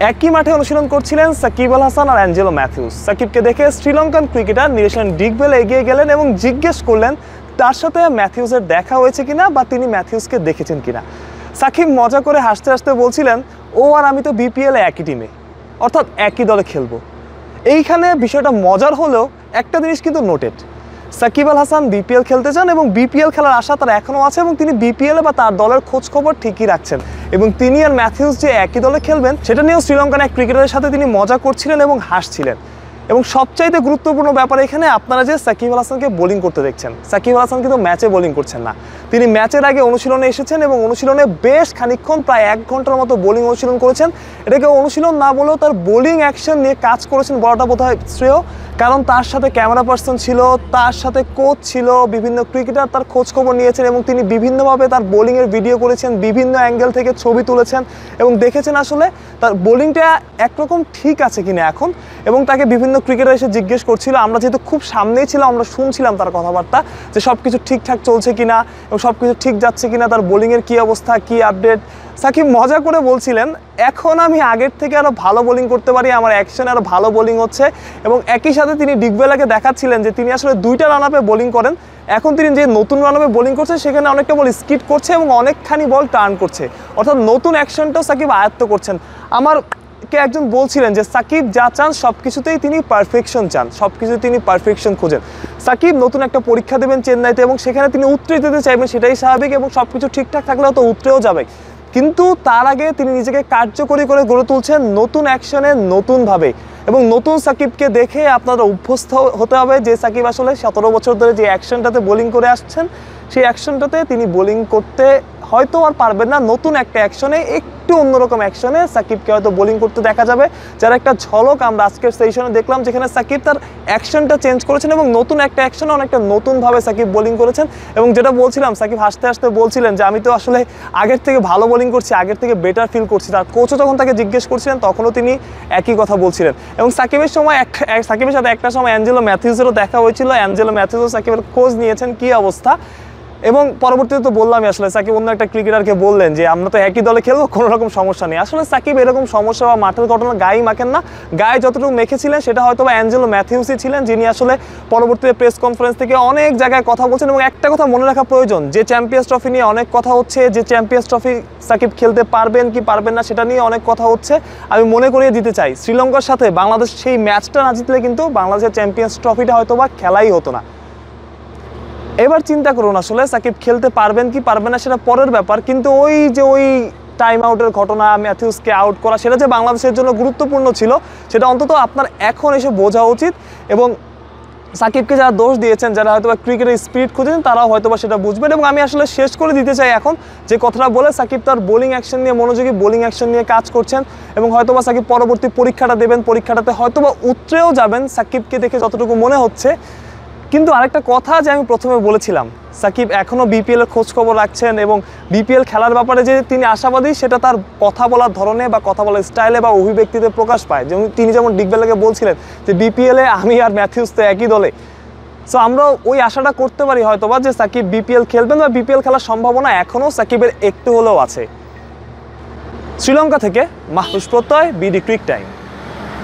একই মাঠে অনুশীলন করছিলেন সাকিব আল হাসান আর অ্যাঞ্জেলো ম্যাথিউস। সাকিবকে দেখে শ্রীলঙ্কান ক্রিকেটার নিরশন ডিগবেল এগিয়ে গেলেন এবং জিজ্ঞেস করলেন তার সাথে ম্যাথিউসের দেখা হয়েছে কিনা বা তিনি ম্যাথিউসকে দেখেছেন কিনা। সাকিব মজা করে হাসতে হাসতে বলছিলেন, ও আর আমি তো বিপিএলে একই টিমে, অর্থাৎ একই দলে খেলবো। এইখানে বিষয়টা মজার হলেও একটা জিনিস কিন্তু নোটেড, সাকিব আল হাসান বিপিএল খেলতে চান এবং বিপিএল খেলার আশা তার এখনও আছে এবং তিনি বিপিএলে বা তার দলের খোঁজ খবর ঠিকই রাখছেন এবং তিনি আর ম্যাথিউস যে একই দলে খেলবেন সেটা নিয়েও শ্রীলঙ্কান এক ক্রিকেটারের সাথে তিনি মজা করছিলেন এবং হাসছিলেন। এবং সবচাইতে গুরুত্বপূর্ণ ব্যাপার এখানে আপনারা যে সাকিব আল হাসানকে বোলিং করতে দেখছেন, সাকিব আল হাসান কিন্তু ম্যাচে বোলিং করছেন না, তিনি ম্যাচের আগে অনুশীলনে এসেছেন এবং অনুশীলনে বেশ খানিকক্ষণ প্রায় 1 ঘন্টার মতো বোলিং অনুশীলন করেছেন। এটাকে অনুশীলন না বলেও তার বোলিং অ্যাকশন নিয়ে কাজ করেছেন বলাটা বোধহয় শ্রেয়, কারণ তার সাথে ক্যামেরা পার্সন ছিল, তার সাথে কোচ ছিল, বিভিন্ন ক্রিকেটার তার খোঁজ খবর নিয়েছেন এবং তিনি বিভিন্নভাবে তার বোলিংয়ের ভিডিও করেছেন, বিভিন্ন অ্যাঙ্গেল থেকে ছবি তুলেছেন এবং দেখেছেন আসলে তার বোলিংটা একরকম ঠিক আছে কিনা এখন। এবং তাকে বিভিন্ন ক্রিকেটার এসে জিজ্ঞেস করছিল, আমরা যেহেতু খুব সামনেই ছিলাম আমরা শুনছিলাম তার কথাবার্তা যে সব কিছু ঠিকঠাক চলছে কিনা এবং সব কিছু ঠিক যাচ্ছে কিনা, তার বোলিংয়ের কী অবস্থা, কী আপডেট। সাকিব মজা করে বলছিলেন, এখন আমি আগের থেকে আরও ভালো বোলিং করতে পারি, আমার অ্যাকশনে আরও ভালো বোলিং হচ্ছে। এবং একই সাথে তিনি ডিগবেলাকে দেখাচ্ছিলেন যে তিনি আসলে 2টা রান আপে বোলিং করেন, এখন তিনি যে নতুন রান আপে বোলিং করছে সেখানে অনেকটা বল স্কিড করছে এবং অনেকখানি বল টার্ন করছে, অর্থাৎ নতুন অ্যাকশনটাও সাকিব আয়ত্ত করছেন। আমারকে একজন বলছিলেন যে সাকিব যা চান সব কিছুতেই তিনি পারফেকশন চান, সব কিছু তিনি পারফেকশন খোঁজেন। সাকিব নতুন একটা পরীক্ষা দেবেন চেন্নাইতে এবং সেখানে তিনি উতরে যেতে চাইবেন, সেটাই স্বাভাবিক এবং সব কিছু ঠিকঠাক থাকলেও তো উতরেও যাবে, কিন্তু তার আগে তিনি নিজেকে কার্যকরী করে গড়ে তুলছেন নতুন অ্যাকশনে নতুনভাবে। এবং নতুন সাকিবকে দেখে আপনারা অভ্যস্ত হতে হবে যে সাকিব আসলে 17 বছর ধরে যে অ্যাকশনটাতে বোলিং করে আসছেন সেই অ্যাকশনটাতে তিনি বোলিং করতে হয়তো আর পারবেন না, নতুন একটা অ্যাকশনে একটু অন্যরকম অ্যাকশনে সাকিবকে হয়তো বোলিং করতে দেখা যাবে, যার একটা ঝলক আমরা আজকের সেশনে দেখলাম যেখানে সাকিব তার অ্যাকশনটা চেঞ্জ করেছেন এবং নতুন একটা অ্যাকশনে অনেকটা নতুনভাবে সাকিব বোলিং করেছেন। এবং যেটা বলছিলাম, সাকিব হাসতে হাসতে বলছিলেন যে আমি তো আসলে আগের থেকে ভালো বোলিং করছি, আগের থেকে বেটার ফিল করছি। তার কোচও যখন তাকে জিজ্ঞেস করছিলেন তখনও তিনি একই কথা বলছিলেন। এবং সাকিবের সাথে একটা সময় অ্যাঞ্জেলো ম্যাথিউসেরও দেখা হয়েছিল, অ্যাঞ্জেলো ম্যাথিউসও সাকিবের খোঁজ নিয়েছেন কী অবস্থা। এবং পরবর্তীতে তো বললামই আসলে সাকিব অন্য একটা ক্রিকেটারকে বললেন যে আমরা তো একই দলে খেলবো, কোনো রকম সমস্যা নেই। আসলে সাকিব এরকম সমস্যা বা মাঠের ঘটনা গায়ে মাখেন না, গায়ে যতটুকু মেখেছিলেন সেটা হয়তো বা অ্যাঞ্জেলো ম্যাথিউসই ছিলেন, যিনি আসলে পরবর্তীতে প্রেস কনফারেন্স থেকে অনেক জায়গায় কথা বলছেন। এবং একটা কথা মনে রাখা প্রয়োজন, যে চ্যাম্পিয়ন্স ট্রফি নিয়ে অনেক কথা হচ্ছে, যে চ্যাম্পিয়ন্স ট্রফি সাকিব খেলতে পারবেন কি পারবেন না সেটা নিয়ে অনেক কথা হচ্ছে। আমি মনে করিয়ে দিতে চাই, শ্রীলঙ্কার সাথে বাংলাদেশ সেই ম্যাচটা না জিতলে কিন্তু বাংলাদেশের চ্যাম্পিয়ন্স ট্রফিটা হয়তো বা খেলাই হতো না। এবার চিন্তা করুন আসলে সাকিব খেলতে পারবেন কি পারবেন না সেটা পরের ব্যাপার, কিন্তু ওই টাইম আউটের ঘটনা, ম্যাথিউসকে আউট করা, সেটা যে বাংলাদেশের জন্য গুরুত্বপূর্ণ ছিল সেটা অন্তত আপনার এখন এসে বোঝা উচিত। এবং সাকিবকে যারা দোষ দিয়েছেন, যারা হয়তো বা ক্রিকেটের স্পিরিট খুঁজেছেন, তারাও হয়তো বা সেটা বুঝবেন। এবং আমি আসলে শেষ করে দিতে চাই এখন যে কথাটা বলে, সাকিব তার বোলিং অ্যাকশন নিয়ে মনোযোগী, বোলিং অ্যাকশন নিয়ে কাজ করছেন এবং হয়তো বা সাকিব পরবর্তী পরীক্ষাটা দেবেন, পরীক্ষাটাতে হয়তো বা উতরেও যাবেন সাকিবকে দেখে যতটুকু মনে হচ্ছে। কিন্তু আরেকটা কথা যে আমি প্রথমে বলেছিলাম, সাকিব এখনও বিপিএলের খোঁজ খবর রাখছেন এবং বিপিএল খেলার ব্যাপারে যে তিনি আশাবাদী সেটা তার কথা বলার ধরনে বা কথা বলার স্টাইলে বা অভিব্যক্তিতে প্রকাশ পায়। যেমন তিনি যেমন ডিগবেলাকে বলছিলেন যে বিপিএলে আমি আর ম্যাথিউস তো একই দলে। সো আমরা ওই আশাটা করতে পারি হয়তো বা যে সাকিব বিপিএল খেলবেন বা বিপিএল খেলার সম্ভাবনা এখনও সাকিবের একটু হলেও আছে। শ্রীলঙ্কা থেকে মাহফুজ প্রত্যয়, বিডি ক্রিক টাইম।